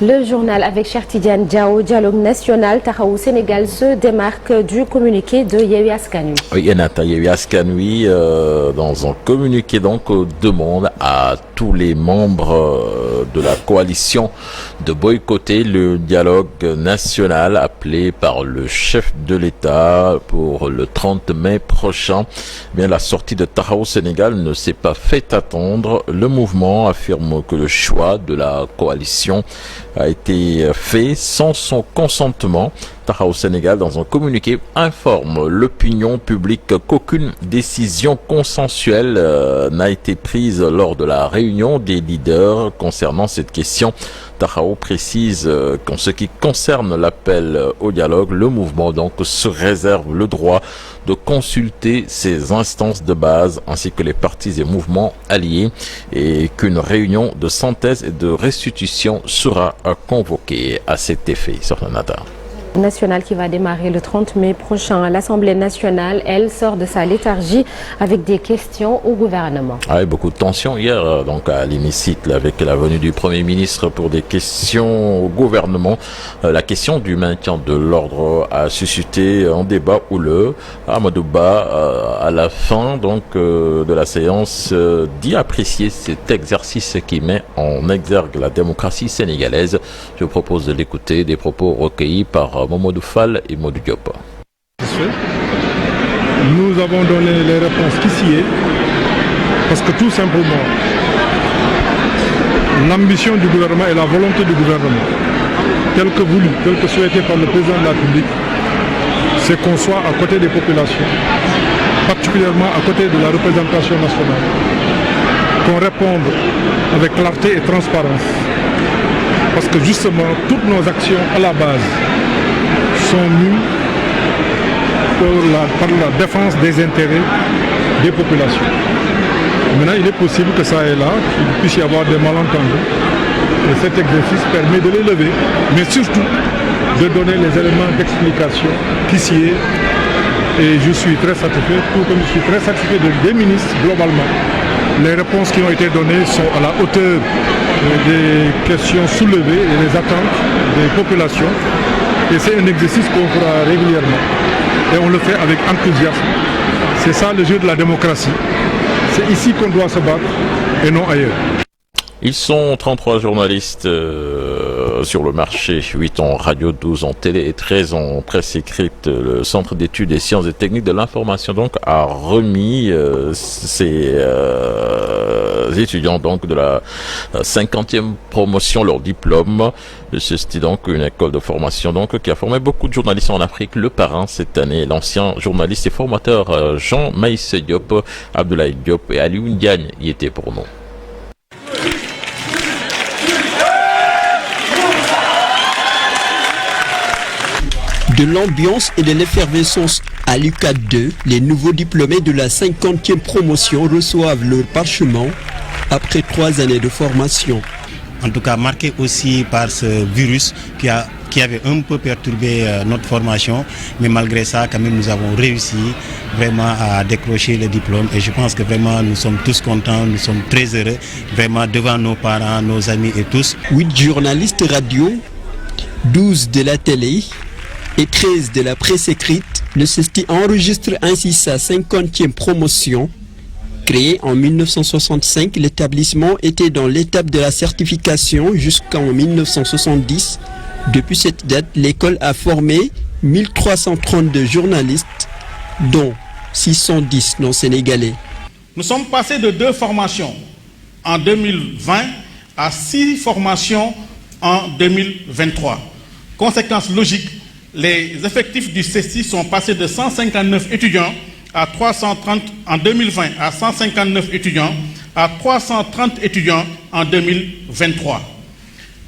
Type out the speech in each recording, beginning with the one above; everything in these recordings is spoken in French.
Le journal avec Cheikh Tidiane Diao, dialogue national Taxawu Sénégal se démarque du communiqué de Yewwi Askan Wi. Oui, Nata, Yewwi Askan Wi, dans un communiqué donc demande à tous les membres de la coalition de boycotter le dialogue national appelé par le chef de l'État pour le 30 mai prochain. Bien, la sortie de Taxawu Sénégal ne s'est pas fait attendre. Le mouvement affirme que le choix de la coalition a été fait sans son consentement. Taxawu Sénégal, dans un communiqué, informe l'opinion publique qu'aucune décision consensuelle n'a été prise lors de la réunion des leaders concernant cette question. Taxawu précise qu'en ce qui concerne l'appel au dialogue, le mouvement donc se réserve le droit de consulter ses instances de base ainsi que les partis et mouvements alliés et qu'une réunion de synthèse et de restitution sera convoquée à cet effet. Sornata. Nationale qui va démarrer le 30 mai prochain. L'Assemblée nationale, elle, sort de sa léthargie avec des questions au gouvernement. Ah, beaucoup de tensions hier donc à l'hémicycle avec la venue du Premier ministre pour des questions au gouvernement. La question du maintien de l'ordre a suscité un débat houleux. Amadou Ba, à la fin donc de la séance, dit apprécier cet exercice qui met en exergue la démocratie sénégalaise. Je vous propose de l'écouter, des propos recueillis par Mamadou Fall et Modou Diop. Nous avons donné les réponses qui s'y est, parce que tout simplement, l'ambition du gouvernement et la volonté du gouvernement, telle que voulue, telle que souhaitée par le président de la République, c'est qu'on soit à côté des populations, particulièrement à côté de la représentation nationale, qu'on réponde avec clarté et transparence, parce que justement, toutes nos actions à la base sont mues par la défense des intérêts des populations. Maintenant, il est possible que ça et là, il puisse y avoir des malentendus. Et cet exercice permet de les lever, mais surtout de donner les éléments d'explication qui s'y est. Et je suis très satisfait, tout comme je suis très satisfait des ministres globalement. Les réponses qui ont été données sont à la hauteur des questions soulevées et des attentes des populations. Et c'est un exercice qu'on fera régulièrement. Et on le fait avec enthousiasme. C'est ça le jeu de la démocratie. C'est ici qu'on doit se battre et non ailleurs. Ils sont 33 journalistes sur le marché, 8 en radio, 12 en télé et 13 en presse écrite. Le Centre d'études et sciences et techniques de l'information donc a remis ses étudiants donc de la 50e promotion leur diplôme. C'est donc une école de formation donc qui a formé beaucoup de journalistes en Afrique. Le parrain cette année, l'ancien journaliste et formateur Jean Maïs Diop, Abdoulaye Diop et Aliou Ndiagne y étaient pour nous. De l'ambiance et de l'effervescence à l'UCAD 2, les nouveaux diplômés de la 50e promotion reçoivent leur parchemin après 3 années de formation. En tout cas marqué aussi par ce virus qui avait un peu perturbé notre formation, mais malgré ça quand même nous avons réussi vraiment à décrocher le diplôme et je pense que vraiment nous sommes tous contents, nous sommes très heureux vraiment devant nos parents, nos amis et tous. 8 journalistes radio, 12 de la télé et 13 de la presse écrite, le CESTI enregistre ainsi sa 50e promotion. Créé en 1965, l'établissement était dans l'étape de la certification jusqu'en 1970. Depuis cette date, l'école a formé 1332 journalistes, dont 610 non-sénégalais. Nous sommes passés de 2 formations en 2020 à 6 formations en 2023. Conséquence logique, les effectifs du CESTI sont passés de 159 étudiants à 330 en 2020 à 159 étudiants à 330 étudiants en 2023.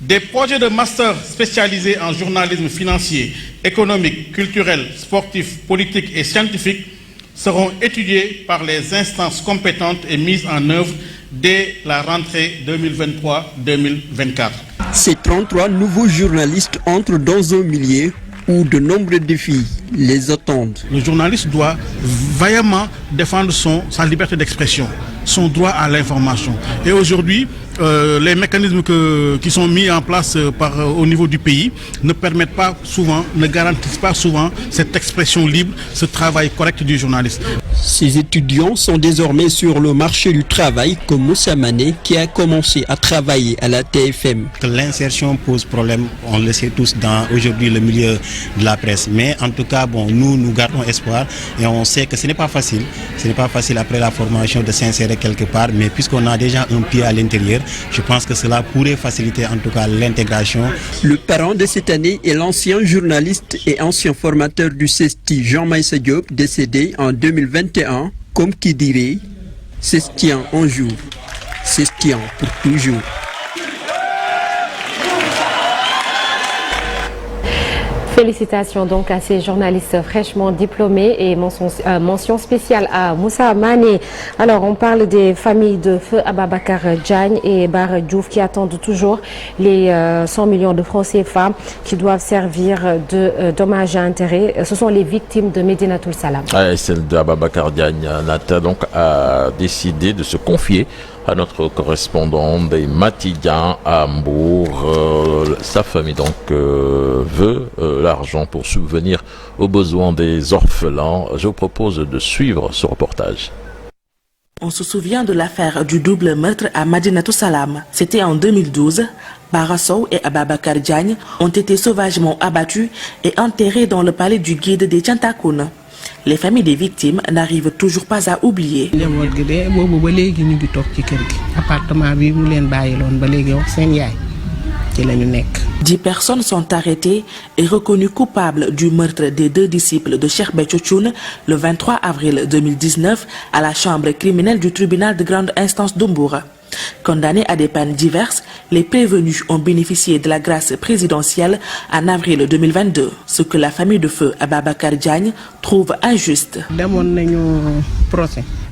Des projets de master spécialisés en journalisme financier, économique, culturel, sportif, politique et scientifique seront étudiés par les instances compétentes et mis en œuvre dès la rentrée 2023-2024. Ces 33 nouveaux journalistes entrent dans un milieu où de nombreux défis les attendent. Le journaliste doit vaillamment défendre sa liberté d'expression, son droit à l'information. Et aujourd'hui, les mécanismes qui sont mis en place au niveau du pays ne permettent pas souvent, ne garantissent pas souvent cette expression libre, ce travail correct du journaliste. Ces étudiants sont désormais sur le marché du travail comme Moussa Mané qui a commencé à travailler à la TFM. L'insertion pose problème, on le sait tous dans aujourd'hui le milieu de la presse. Mais en tout cas, bon, nous gardons espoir et on sait que ce n'est pas facile. Ce n'est pas facile après la formation de s'insérer quelque part, mais puisqu'on a déjà un pied à l'intérieur, je pense que cela pourrait faciliter en tout cas l'intégration. Le parent de cette année est l'ancien journaliste et ancien formateur du CESTI Jean Maïssa Diop, décédé en 2021, comme qui dirait « Cestien un jour, Cestien pour toujours ». Félicitations donc à ces journalistes fraîchement diplômés et mention spéciale à Moussa Mané. Alors on parle des familles de Feu Ababacar Diagne et Bara Diouf qui attendent toujours les 100 millions de francs CFA qui doivent servir de dommages à intérêt. Ce sont les victimes de Médinatoul Salam. Celle d'Ababacar Diagne donc a décidé de se confier à notre correspondant des Matidiens à Hambourg. Sa famille donc veut l'argent pour subvenir aux besoins des orphelins. Je vous propose de suivre ce reportage. On se souvient de l'affaire du double meurtre à Médinatoul Salam. C'était en 2012. Bara Sow et Ababacar Diagne ont été sauvagement abattus et enterrés dans le palais du guide des Tiantakoun. Les familles des victimes n'arrivent toujours pas à oublier. 10 personnes sont arrêtées et reconnues coupables du meurtre des 2 disciples de Cheikh Béthio Thioune le 23 avril 2019 à la chambre criminelle du tribunal de grande instance d'Hambourg. Condamnés à des peines diverses, les prévenus ont bénéficié de la grâce présidentielle en avril 2022, ce que la famille de Feu Ababacar Diagne trouve injuste.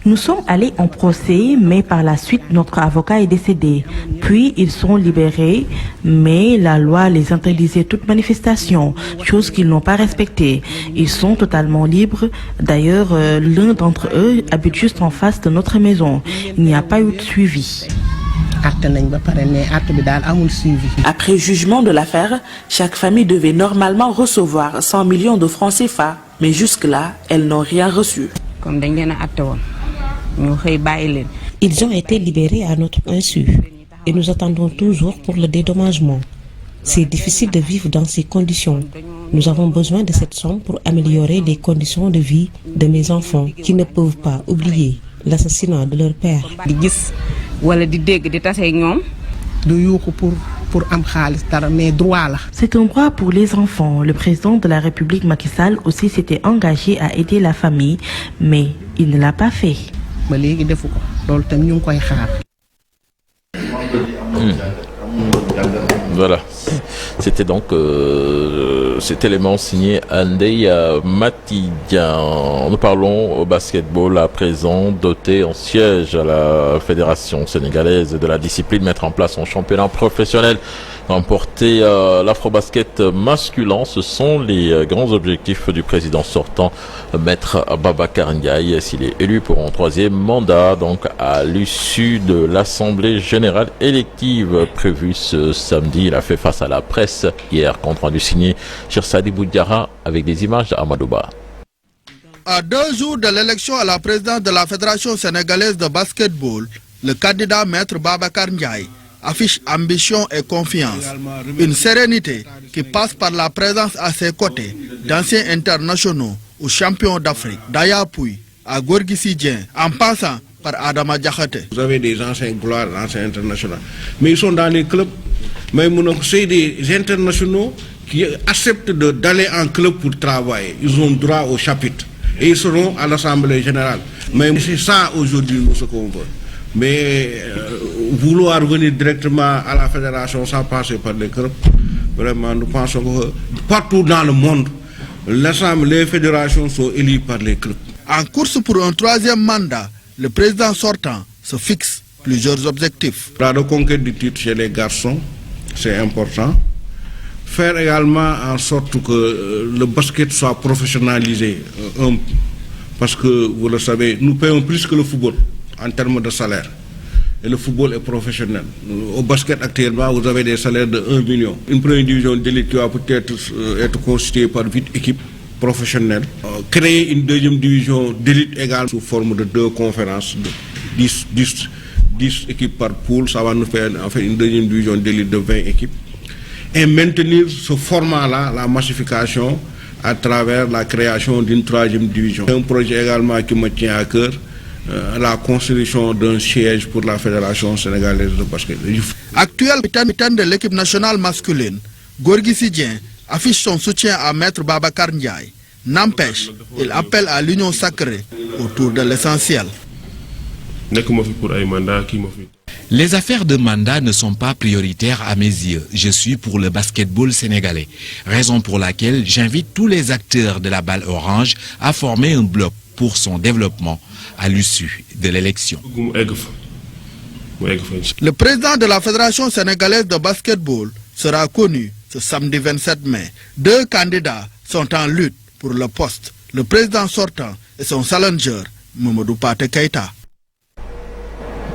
Nous sommes allés en procès, mais par la suite, notre avocat est décédé. Puis, ils sont libérés, mais la loi les interdisait toute manifestation, chose qu'ils n'ont pas respectée. Ils sont totalement libres. D'ailleurs, l'un d'entre eux habite juste en face de notre maison. Il n'y a pas eu de suivi. Après jugement de l'affaire, chaque famille devait normalement recevoir 100 millions de francs CFA. Mais jusque-là, elles n'ont rien reçu. Ils ont été libérés à notre insu et nous attendons toujours pour le dédommagement. C'est difficile de vivre dans ces conditions. Nous avons besoin de cette somme pour améliorer les conditions de vie de mes enfants qui ne peuvent pas oublier l'assassinat de leur père. C'est un droit pour les enfants. Le président de la République Macky Sall aussi s'était engagé à aider la famille, mais il ne l'a pas fait. Voilà, c'était donc cet élément signé Andey Matidian. Nous parlons au basketball à présent, doté en siège à la Fédération sénégalaise de la discipline, mettre en place son championnat professionnel, remporter l'afro-basket masculin. Ce sont les grands objectifs du président sortant, Maître Ababacar Ndiaye, s'il est élu pour un 3e mandat, donc à l'issue de l'Assemblée générale élective prévue ce samedi. Il a fait face à la presse hier, compte rendu signé Chirsadi Boudiara avec des images d'Amadouba. À 2 jours de l'élection à la présidence de la Fédération sénégalaise de basketball, le candidat Maître Babacar Ndiaye affiche ambition et confiance. Une sérénité qui passe par la présence à ses côtés d'anciens internationaux ou champions d'Afrique, d'Aya Pouy à Gorgui Sy Dieng, en passant par Adama Diakhaté. Vous avez des anciens gloires, anciens internationaux, mais ils sont dans les clubs. Mais c'est des internationaux qui acceptent d'aller en club pour travailler. Ils ont droit au chapitre et ils seront à l'Assemblée générale. Mais c'est ça aujourd'hui nous ce qu'on veut. Mais vouloir venir directement à la fédération sans passer par les clubs, vraiment nous pensons que partout dans le monde, les fédérations sont élues par les clubs. En course pour un 3e mandat, le président sortant se fixe plusieurs objectifs. La reconquête du titre chez les garçons, c'est important. Faire également en sorte que le basket soit professionnalisé. Parce que, vous le savez, nous payons plus que le football. en termes de salaire. Et le football est professionnel. Au basket actuellement, vous avez des salaires de 1 million. Une première division d'élite qui va peut-être être constituée par 8 équipes professionnelles. Créer une deuxième division d'élite égale sous forme de 2 conférences, de 10 équipes par poule, ça va nous faire en fait une deuxième division d'élite de 20 équipes. Et maintenir ce format-là, la massification, à travers la création d'une 3e division. C'est un projet également qui me tient à cœur. La construction d'un siège pour la Fédération sénégalaise de basket. Actuel capitaine de l'équipe nationale masculine, Gorgui Sidien affiche son soutien à Maître Babacar Ndiaye. N'empêche, il appelle à l'union sacrée autour de l'essentiel. Les affaires de mandat ne sont pas prioritaires à mes yeux. Je suis pour le basketball sénégalais. Raison pour laquelle j'invite tous les acteurs de la balle orange à former un bloc pour son développement à l'issue de l'élection. Le président de la Fédération sénégalaise de basketball sera connu ce samedi 27 mai. 2 candidats sont en lutte pour le poste. Le président sortant et son challenger, Mamadou Pathé Keïta.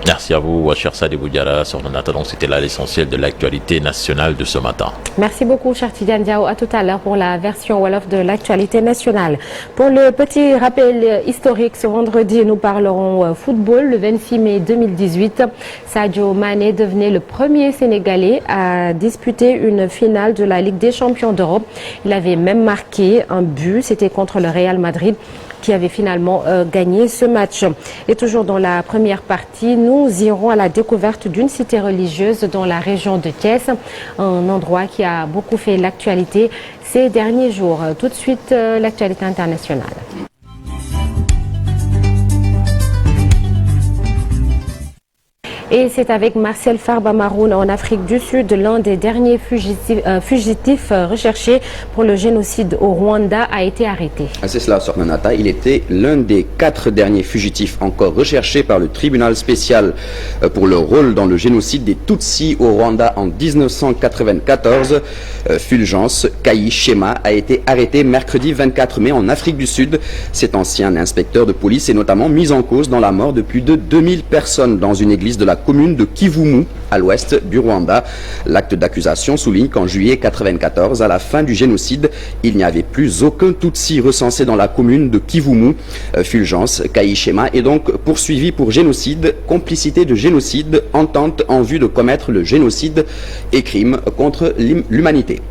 Merci à vous, cher Sadibou Diarra. En attendant, c'était là l'essentiel de l'actualité nationale de ce matin. Merci beaucoup, cher Tidiane Diao. À tout à l'heure pour la version Wolof de l'actualité nationale. Pour le petit rappel historique, ce vendredi, nous parlerons football. Le 26 mai 2018, Sadio Mané devenait le premier Sénégalais à disputer une finale de la Ligue des champions d'Europe. Il avait même marqué un but, c'était contre le Real Madrid, qui avait finalement gagné ce match. Et toujours dans la première partie, nous irons à la découverte d'une cité religieuse dans la région de Thiès, un endroit qui a beaucoup fait l'actualité ces derniers jours. Tout de suite, l'actualité internationale. Et c'est avec Marcel Farba Maroun en Afrique du Sud, l'un des derniers fugitifs recherchés pour le génocide au Rwanda a été arrêté. C'est cela, Sornanata. Il était l'un des 4 derniers fugitifs encore recherchés par le tribunal spécial pour leur rôle dans le génocide des Tutsis au Rwanda en 1994. Fulgence Kayishema a été arrêté mercredi 24 mai en Afrique du Sud. Cet ancien inspecteur de police est notamment mis en cause dans la mort de plus de 2000 personnes dans une église de la commune de Kivumu, à l'ouest du Rwanda. L'acte d'accusation souligne qu'en juillet 1994, à la fin du génocide, il n'y avait plus aucun Tutsi recensé dans la commune de Kivumu. Fulgence Kayishema est donc poursuivi pour génocide, complicité de génocide, entente en vue de commettre le génocide et crime contre l'humanité.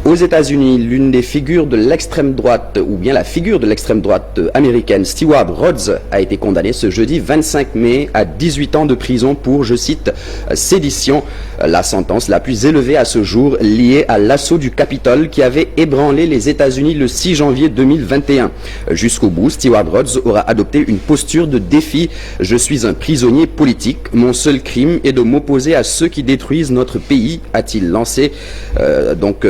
Aux États-Unis, l'une des figures de l'extrême droite, ou bien la figure de l'extrême droite américaine, Stewart Rhodes, a été condamnée ce jeudi 25 mai à 18 ans de prison pour, je cite, sédition, la sentence la plus élevée à ce jour liée à l'assaut du Capitole qui avait ébranlé les États-Unis le 6 janvier 2021. Jusqu'au bout, Stewart Rhodes aura adopté une posture de défi. Je suis un prisonnier politique. Mon seul crime est de m'opposer à ceux qui détruisent notre pays, a-t-il lancé.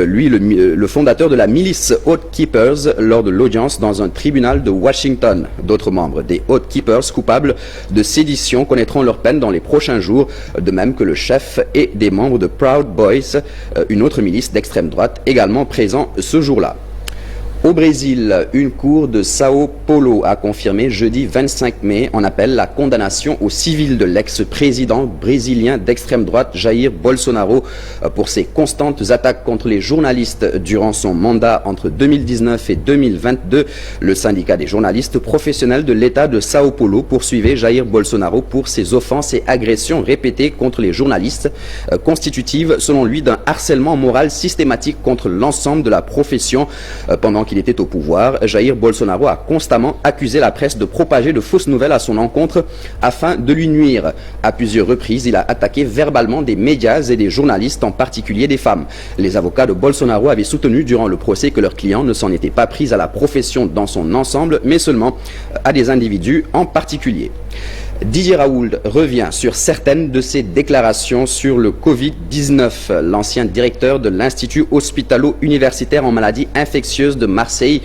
Lui, le fondateur de la milice Oath Keepers lors de l'audience dans un tribunal de Washington. D'autres membres des Oath Keepers coupables de sédition connaîtront leur peine dans les prochains jours, de même que le chef et des membres de Proud Boys, une autre milice d'extrême droite également présent ce jour-là. Au Brésil, une cour de Sao Paulo a confirmé jeudi 25 mai en appel la condamnation au civil de l'ex-président brésilien d'extrême droite Jair Bolsonaro pour ses constantes attaques contre les journalistes durant son mandat entre 2019 et 2022. Le syndicat des journalistes professionnels de l'État de Sao Paulo poursuivait Jair Bolsonaro pour ses offenses et agressions répétées contre les journalistes, constitutives selon lui d'un harcèlement moral systématique contre l'ensemble de la profession. Pendant qu'il était au pouvoir, Jair Bolsonaro a constamment accusé la presse de propager de fausses nouvelles à son encontre afin de lui nuire. À plusieurs reprises, il a attaqué verbalement des médias et des journalistes, en particulier des femmes. Les avocats de Bolsonaro avaient soutenu durant le procès que leurs clients ne s'en étaient pas pris à la profession dans son ensemble, mais seulement à des individus en particulier. Didier Raoult revient sur certaines de ses déclarations sur le Covid-19. L'ancien directeur de l'Institut hospitalo-universitaire en maladies infectieuses de Marseille,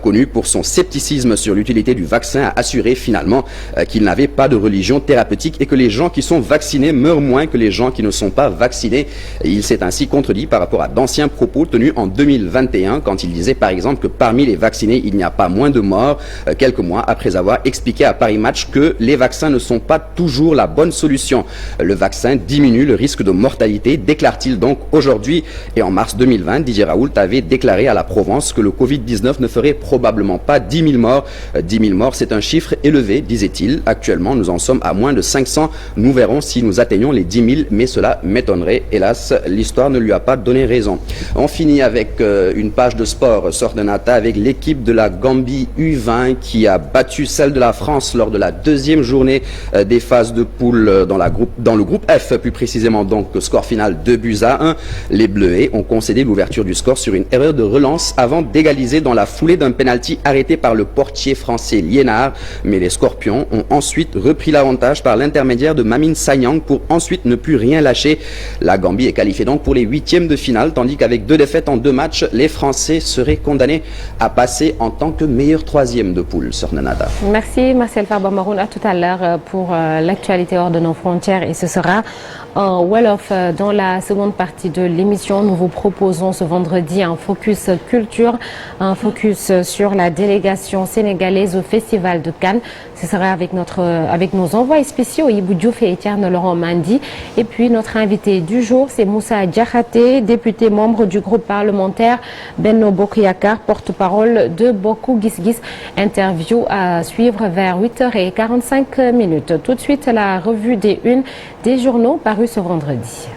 connu pour son scepticisme sur l'utilité du vaccin, a assuré finalement qu'il n'avait pas de religion thérapeutique et que les gens qui sont vaccinés meurent moins que les gens qui ne sont pas vaccinés. Il s'est ainsi contredit par rapport à d'anciens propos tenus en 2021 quand il disait par exemple que parmi les vaccinés, il n'y a pas moins de morts, quelques mois après avoir expliqué à Paris Match que les les vaccins ne sont pas toujours la bonne solution. Le vaccin diminue le risque de mortalité, déclare-t-il donc aujourd'hui. Et en mars 2020, Didier Raoult avait déclaré à la Provence que le Covid-19 ne ferait probablement pas 10 000 morts. 10 000 morts, c'est un chiffre élevé, disait-il. Actuellement, nous en sommes à moins de 500. Nous verrons si nous atteignons les 10 000, mais cela m'étonnerait. Hélas, l'histoire ne lui a pas donné raison. On finit avec une page de sport, Sordenata, avec l'équipe de la Gambie U20 qui a battu celle de la France lors de la deuxième journée des phases de poule dans le groupe F, plus précisément donc score final 2-1. Les Bleuets ont concédé l'ouverture du score sur une erreur de relance avant d'égaliser dans la foulée d'un pénalty arrêté par le portier français Liénard. Mais les Scorpions ont ensuite repris l'avantage par l'intermédiaire de Mamine Sanyang pour ensuite ne plus rien lâcher. La Gambie est qualifiée donc pour les huitièmes de finale, tandis qu'avec 2 défaites en 2 matchs, les Français seraient condamnés à passer en tant que meilleur troisième de poule. Sornanada. Merci Marcel Farba-Maroun. À tout à l'heure pour l'actualité hors de nos frontières, et ce sera en Wolof. Dans la seconde partie de l'émission, nous vous proposons ce vendredi un focus culture, un focus sur la délégation sénégalaise au Festival de Cannes. Ce sera avec nos envoyés spéciaux Ibou Diouf et Etienne Laurent Mandi. Et puis notre invité du jour, c'est Moussa Diakhaté, député membre du groupe parlementaire Benno Bokk Yakaar, porte-parole de Bokk Gis Gis. Interview à suivre vers 8h45. Tout de suite, la revue des unes des journaux parus ce vendredi.